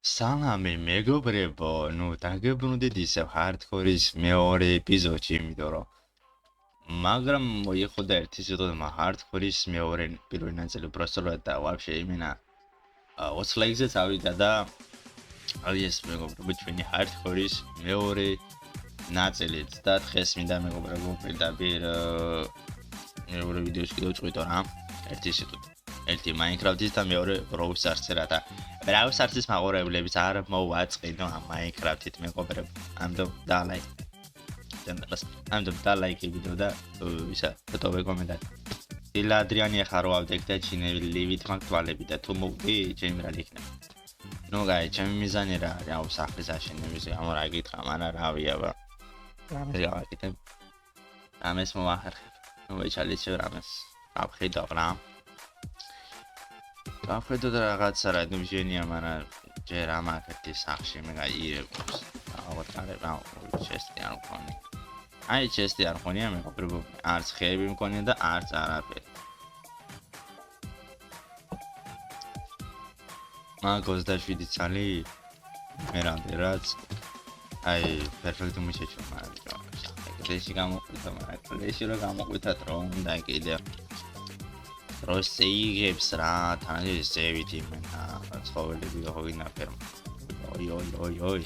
სალამი მეგობრებო, დაგებრუნდით ისევ ჰარდკორის მეორე ეპიზოდში, იმიტომ რომ მაგრამ მოიხოდა ერთი სიტყვა ჰარდკორის მეორე პირველი ნაწილი უბრალოდ და ვაფშე იმენა 20 ლაიქზე წავიდა და აი ეს მეგობრებო ჩვენი ჰარდკორის მეორე ნაწილიც და დღეს მინდა მეგობრებო პირდაპირ მეორე ვიდეოში კიდევ წვიტო რა ერთი სიტყვით ერთი Minecraft-ის და მეორე Brawl Stars-ი რა და Brawl Stars-ის მაყურებლებიც არ მოვაწყინო ამ Minecraft-ით მეგობრებო. ამდენ და ლაიქ. ამდენ და ლაიქი ვიდეო და ისა ფოტო კომენტარი. დილა ადრიანი ახლა რო ავდექ და ჩინელივით მაგ თვალები და თუ მოვდი ჩემი რა იქნება. ნუ გაი ჩემი მიზანი რა არის აუ სახლის აშენების ამ რა გითხრა მარა რავია ბა. რამე გავაკეთებ. ამას მოვახერხებ. ნუ ეჩალიცე რამეს. აფხედავ რა. აფხედო და რაღაცა რა ნუჟენია მაგრამ ჯერ ამაკეთი სახში მე გაიერთებს. ავატარება ჩესტი არ მქონი. აი ჩესტი არ მქონია მეგობრებო. არც ხეები მქონია და არც არაფერი. მაგ 27 წალი მე რამდენად აი პერფექტ მიჩეჩო მაგრამ ეს გამოყვითა მაგრამ ეს რა გამოყვითა რომ და კიდე როსეიგებს რა თან ზევით იმენა ცხოველები გოგინა ფერმა ოი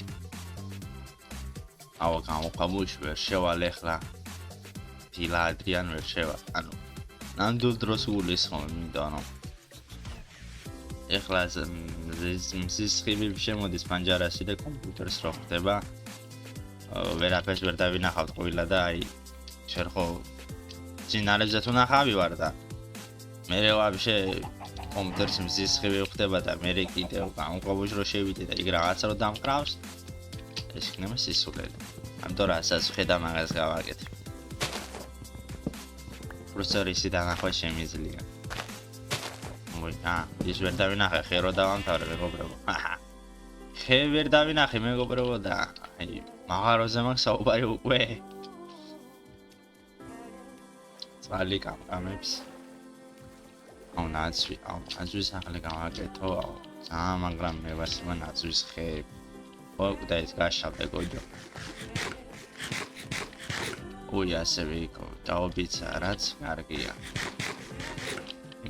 აუ გამოყამუშ ვერ შევალ ახლა დილა ადრიან ვერ შევა ანუ ნამდვილ დროს ულის ხომ მინდა რომ ახლა ზის ხიბი შემოდის პანჯარაში და კომპიუტერს რო ხდება ვერაფერს ვერ დავინახავთ ყვილა და აი შენ ხო ძინარებზე თუ ნახავი ვარ და მე ვაფშე კომპიუტერს მზის ხივი ხდება და მე კიდევ გამყობუშ რო შევიდე და იქ რაღაცა რო დამკრავს ეს იქნება სისულელი ამიტომ რასაც ხედა მაგას გავაკეთე პროცესორი დანახვა შემიძლია ის ვერ დავინახე ხე რო დავამთავრე მეგობრებო ხე ვერ დავინახე მეგობრებო და აი მაღაროზე მაქვს საუბარი უკვე წალი კამკამებს აუ ნაცვის ახალი გავაკეთო მაგრამ მე ვასიმა ნაცვის ხეები და ეს გაშავდა გოჯო ოი ასევე იქო დაობიცა რაც კარგია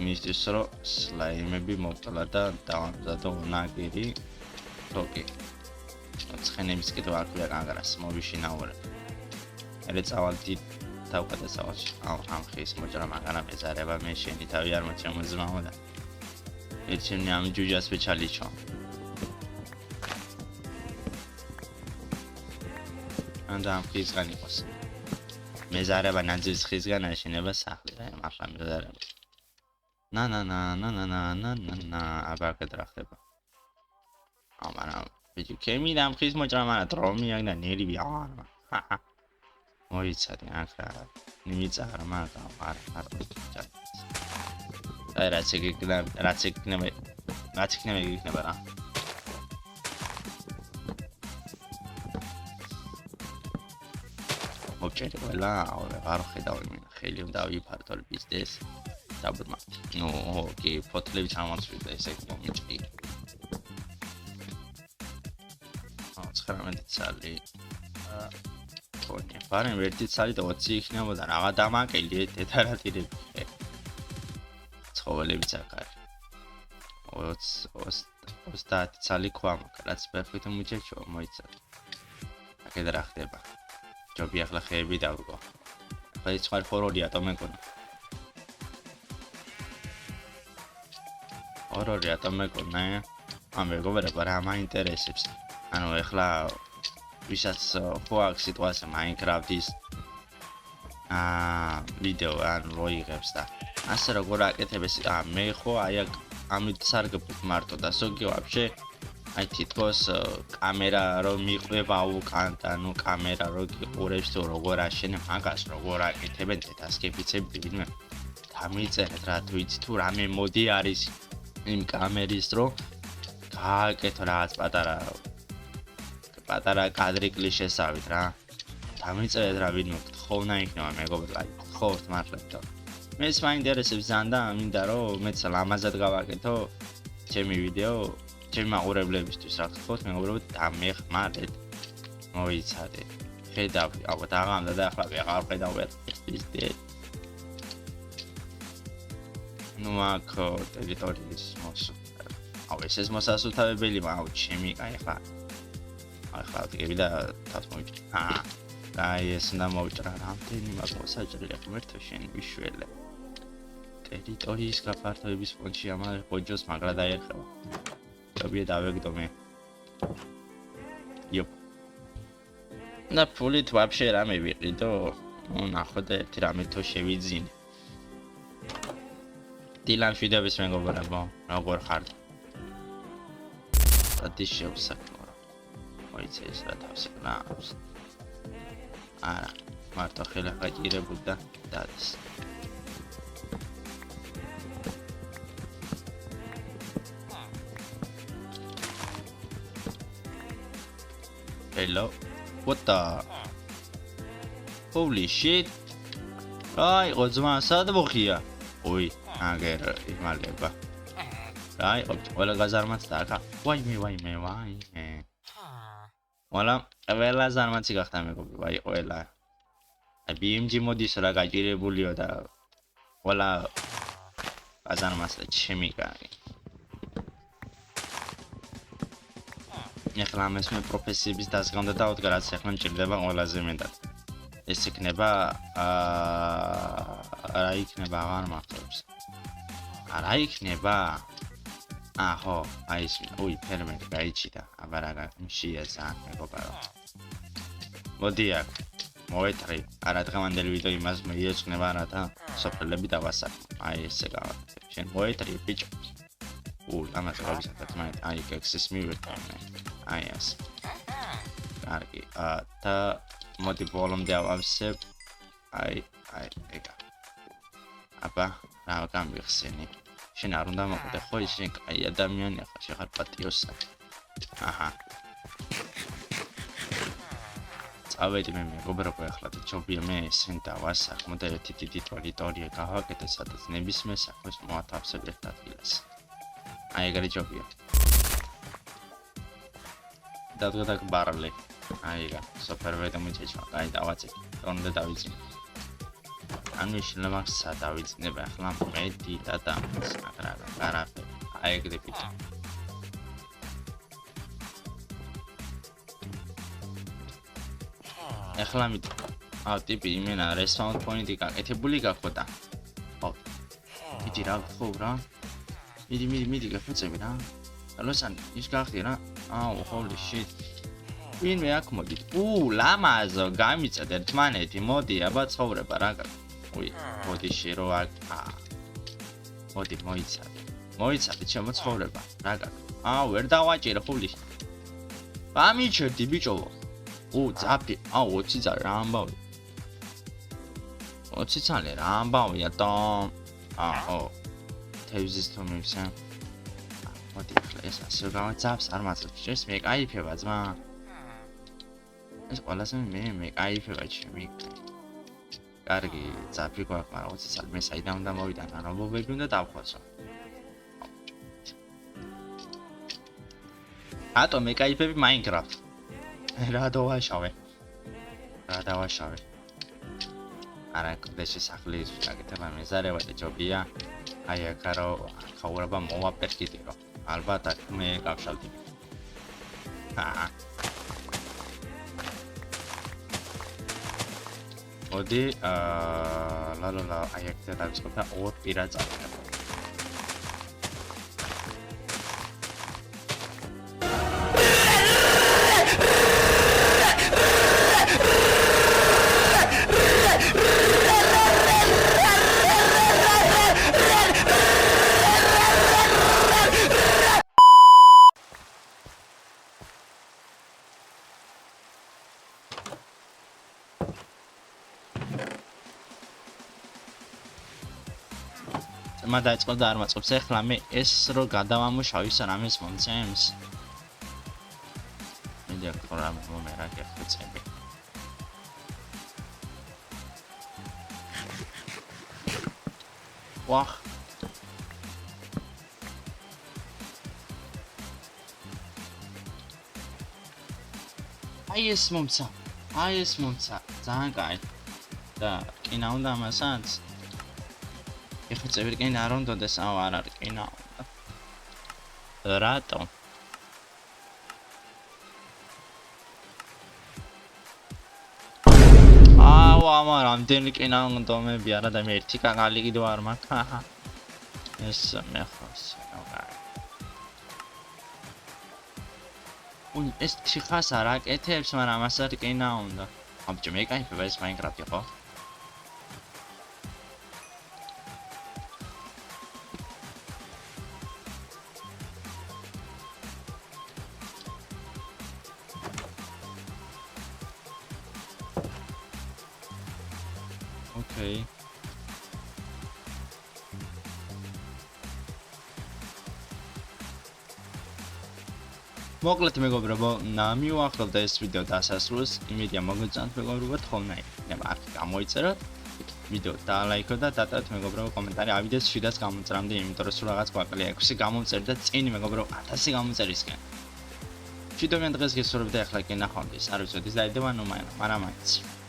იმისთვის რომ სლაიმები მოვწლა და დავამზადო ნაგირი თოკი ცხენების კიდევ აქვია კანგრას მოვიშინაურე მე წავალდი თავკადა სავალში ამ ხის მოჭრა მაგრამ ეზარება მე შენი თავი არ მოწამოძმაო და ეცემნი ამ ჯუჯას ვეჩალიჩო ანდა ამ ხისგან იყოს მეზარება ნაძვის ხისგან აშენება სახლი და ახლა მეზარება ნა აბარკეთ რა ხდება ამარა ბიჭი კემი და ამ ხის მოჭრა მაგრამ დრომი აქ და ნერვი არა მოიცადე ახლა ნიმიცა არ მაგა არ აი რაც იქნება იქნება რა მოვჭერი ყველა არ ხედავ იმენა ხელი უნდა ვიფართო ბიზნეს დაბრმა ნუ ოკეი ფოთლები ჩამოწვიდა ესე მომჭი 19 წალი ბარემ ერთი წალი და 20 იქნებოდა რაღა დამაკელი დეტალატირები ცხოველებიც აქ არის 30 წალი ქვა მაქვს რაც პერფექტ მიჩეჩო მოიცა აქედან რა ხდება ჯობი ახლა ხეები დავგო ახლა ის ხარ ხორორია თომეკონა ხორორია თომეკონა ამ მეგობრებო რა მაინტერესებს ანუ ახლა ვისაც ხო აქვს სიტუაცია Minecraft-ის ვიდეო ან როიღებს და ასე როგორ აკეთებს მე ხო აი ამით სარგებლობ მარტო და ზოგი ვაფშე აი თითქოს კამერა რომ მიყვება უკან და ნუ კამერა რო გიყურებს თუ როგორ აშენებ მაგას როგორ აკეთებენ დეტასკეფიცები ვინმე დამიწერეთ რა თუ იცი თუ რამე მოდი არის იმ კამერის რო გააკეთო რაღაც პატარა კადრი კლიშესავით რა დამიწერეთ რა ვინმე ხოვნა იქნება მეგობრებო აი ხოვთ მართლა მე ის მაინტერესებს ძალიან და მინდა რომ მეც ლამაზად გავაკეთო ჩემი ვიდეო ჩემი მაყურებლებისთვის რა გთხოვთ, მეგობრებო, დამეხმარეთ. მოიცადეთ. ხედავთ, ალბათ აღამდა და ახლა ვეღარ ხედავ ვერტისდეთ. ნუ აქ ტერიტორიის მოსულა. ეს მოსასუფთავებელი, მაგრამ ჩემი კაი ახლა. ახლა ვიგები და თავს მოვიჭრა. კაი ეს უნდა მოვიჭრა რამდენი მაგ მოსაჭრელი ღმერთო შენ ვიშველე. ტერიტორიის გაფართოების ფონდში ამან ხოჯოს მაგრა დაერხება. dobie დავეგდო მე. იო. და ფულით ვაფშე რამე ვიყიდო? ნახოთ ერთი რამე თო შევიძინე. დილან შვიდების მეგობრებო, როგორ ხართ? სადი შევსაქმო. მოიცე ეს რა თავს ნავს. არა, მარტო ხელა გაჭირებულ და დადეს. Hello. What the? Holy shit. Ay, ozma sad bokhia. Oy, agar imaleba. Ay, wala gazarmat taka. Why me. Wala, wala gazarmat sigaqta megobri. Why wala. BMG modis ra gajirebuliyo da. Wala gazarmat da chemi gari. ეხლა ამას მე პროფესიების დასგავდა და უდგარაც ეხლა მჭირდება ყველაზე მეტად. ეს იქნება რა იქნება აღარ მახსოვს. რა იქნება? აჰო, აი ეს უი ფერმერი გაიჩიდა. აბა რა მშიაზა მეგობარო. მოდი აქ მოეთრი. არა დღევანდელი ვიდეო იმას მეიეწყნება რათა სოფლები დავასახო. აი ესე გავაკეთე. შენ მოეთრი ბიჭო. ამას გავისახებ მაინც აი ექსის მივეკავე. აი ეს. კარგი. და მოდი ბოლომდე ავავსებ. აი ეგა. აბა რა გამიხსენი. შენ არ უნდა მოკვდე ხო ის შენ კაი ადამიანი ხარ, შეხარ პატიოსა. აჰა. წავედი მე მეგობრებო ახლა და ჯობია მე ესენ დავასახო და ერთი დიდი ტერიტორია გავაკეთე, სადაც ნებისმიერ საქმეს მოათავსებ ერთ ადგილას. აი ეგრე ჯობია. დადგა ბარლე. აი ეგა, სუპერვედა მოიჭეჭა. აი დავაწეკე. თორემ და დავიძინე. ანუ შეიძლება სადავიძინებ ახლა მეტი და დამს, მაგრამ არაფერი. აი ეგრე პიტა. ახლა მით ტიპი იმენა რესპაუნდ პოინტი გაკეთებული გახდა. ხო. მიდი რა ხო რა. მიდი გაფუძები რა. ალოსან ის გახდი რა. holy shit. ვინმე აქ მოდით. ლამაზო გამიწად ერთმანეთი. მოდი აბა ცხოვრება რა. უი, მოდი შერო აქ. მოდი მოიცადე ჩემო ცხოვრება. რა გაკეთე? ვერ დავაჭირე ხული. ამიჩერდი ბიჭო. ძაფი. 20 წელი რა ამბავი. 20 წელი რა ამბავია და თევზის თომებსა. მოდი ახლა ეს ასე გავაძაფს არ მაწევს. ეს მე кайფება ძმა. ეს ყველასე მე кайფება ჩემი. კარგი, ძაფი გვაქვს, მაგრამ 20 წელი მე საიდან უნდა მოვიდან, რომობები უნდა დავხვასო. ატო მე кайფები Minecraft. რა დავაშავე. არა, კოდეში სახლის გაკეთება მეზარევა და ჯობია. აი აქ რა ხაურობა მოვაპერკიტირო. ალბათ აქ მე გავშალდი. მოდი ლალალა აი აქ და დავიწყოთ ორ პირა წავიდე. დაიწყო და არ მაწყობს. ეხლა მე ეს რო გადავამუშავ ის რამეს მომცემს. მე დიახ რა მომერა გეხოცები. ვახ. აი ეს მომცა. ძალიან კაი. და კინა უნდა მასაც. ეხლა წევრი კინა არ უნდადეს, არ არის კინა უნდა. რატო? ამა რამდენი კინა უნდა მები არა და მე ერთი კაკალი კიდევ არ მაქვს. ეს მე ხოს, ეს ჩიხას არ აკეთებს, მაგრამ ამას არ კინა უნდა. აბჭო მე კაიფება ეს მაინკრაფტი ხო? ოკეი. მოკლედ მეგობრებო, მივუახლოვდა ეს ვიდეო დასასრულს. იმედია მოგეწონათ მეგობრებო, თხოვნაი. არ გამოიწეროთ. ვიდეო დაალაიქოთ და დატოვეთ მეგობრებო კომენტარი. ავიდეს შიდაც გამოწერამდე, იმიტომ რომ სულ რაღაც გვაკლია 6 გამომწერ და წინ მეგობრებო 1000 გამოწერისკენ. შიდომიან დღეს გესურვებდა ახლა კი ნახვამდის. არ ვიცოდი ის დაიდება ნუ მაგრამ მაინც.